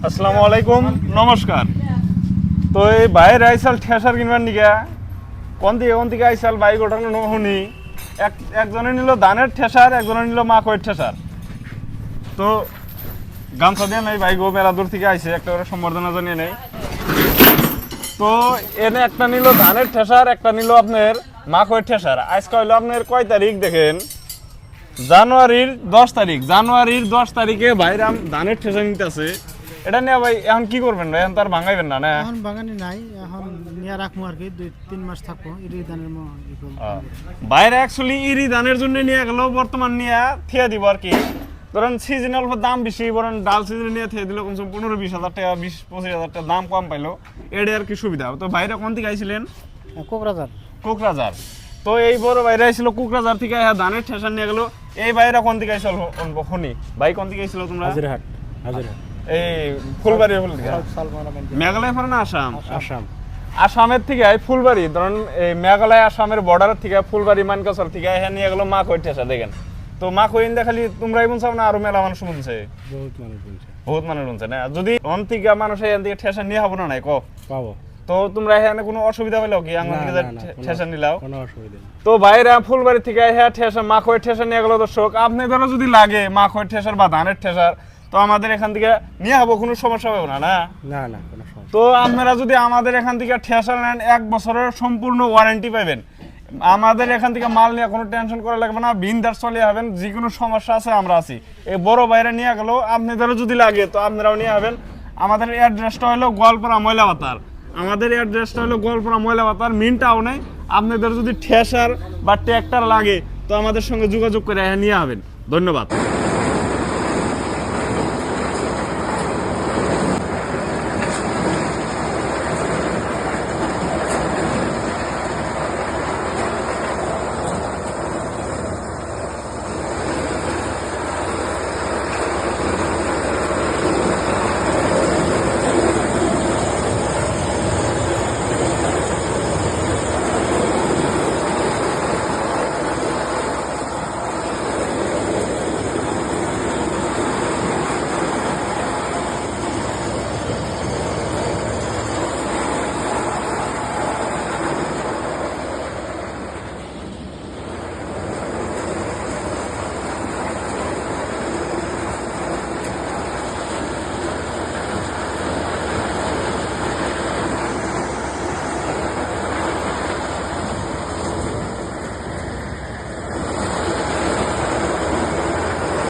আসসালামু আলাইকুম, নমস্কার। তো এই বাইর আইসাল ঠেসার কিনবার নিকা কোন থেকে আইসাল বাইক ওঠানো শুনি একজনে নিল ধানের ঠেসার, একজনে নিল মাকইয়ের ঠেসার। তো গামছা দিয়ে নেই বাইক মেলা দূর থেকে আইসে, একটা করে সম্বর্ধনা জানিয়ে নেই। তো এনে একটা নিল ধানের ঠেসার, একটা নিল আপনার মাকইয়ের ঠেসার। আজকে হইলো আপনার কয় তারিখ দেখেন, জানুয়ারির 10 তারিখ। জানুয়ারির 10 তারিখে ভাইরাম ধানের ঠেসা নিতেছে। এটা নিয়ে ভাই এখন কি করবেন ভাই? এখন তো আর ভাঙাইবেন না? এখন বাগানে নাই, এখন নিয়ে রাখবো আর কি, 2-3 মাস থাকবো ইরি ধানের বাইরে অ্যাকচুয়ালি ইরি ধানের জন্য নিয়ে গেল, বর্তমান নিয়ে থিয়া দিব আর কি। ধরেন সিজনাল দাম বেশি, বরং ডাল সিজনে নিয়ে থিয়ে দিল কমসে কম 15-20 হাজার টাকা, 20-25 হাজার টাকা দাম কম পাইলো, এটা আর কি সুবিধা। তো বাইরে কোন থেকে আইছিলেন? কোকরাঝার। তো এই বড় বাইরে আইছিল কোকরাঝার থেকে, ধানের ঠেসা নিয়ে গেল। এই বাইরে কোন থেকে আইছিল শুনি ভাই? কোন থেকে আইছিল তোমরা? হাজিরহাট। এই ফুলবাড়ি মেঘালয় পরে না আসামের থেকে ফুলবাড়ি, ধরুন এই মেঘালয় আসামের বর্ডারের থেকে ফুলবাড়ি মানকাসর থেকে হ্যাঁ নিয়ে গেলো মাকইয়ের ঠেসা। দেখেন তো মাকই খালি তোমরাই বুনছো না আরো মেলা মানুষ বুনছে? বহুত মানুষ বুনছে না? যদি অন থেকে মানুষ এখান থেকে ঠেসা নিয়ে হবো না নাই পাবো। তো তোমরা এখানে কোনো অসুবিধা হইলো কি আঙ্গন থেকে ঠেসা নিলাও? কোনো অসুবিধা নেই। তো বাইরে ফুলবাড়ি থেকে হ্যাঁ ঠেসা মাকইয়ের ঠেসা নিয়ে গেলো। দর্শক আপনি ধরো যদি লাগে মাকইয়ের ঠেসার বা ধানের ঠেসার, তো আমাদের এখান থেকে নিয়ে হবো, কোনো সমস্যা হবে না? না কোনো সমস্যা। তো আপনারা যদি আমাদের এখান থেকে ঠেসা নেন 1 বছরের সম্পূর্ণ ওয়ারেন্টি পাবেন। আমাদের এখান থেকে মাল নিয়ে কোনো টেনশন করা লাগবে না, বিন্দাস চলে যাবেন। যে কোনো সমস্যা আছে আমরা আছি। এই বড় বাইরে নিয়ে গেলো, আপনাদেরও যদি লাগে তো আপনারাও নিয়ে যাবেন। আমাদের অ্যাড্রেসটা হলো গোয়ালপাড়া ময়লাবাতার। মেন টাউনে। আপনাদের যদি ঠেসার বা ট্র্যাক্টর লাগে তো আমাদের সঙ্গে যোগাযোগ করে নিয়ে যাবেন। ধন্যবাদ।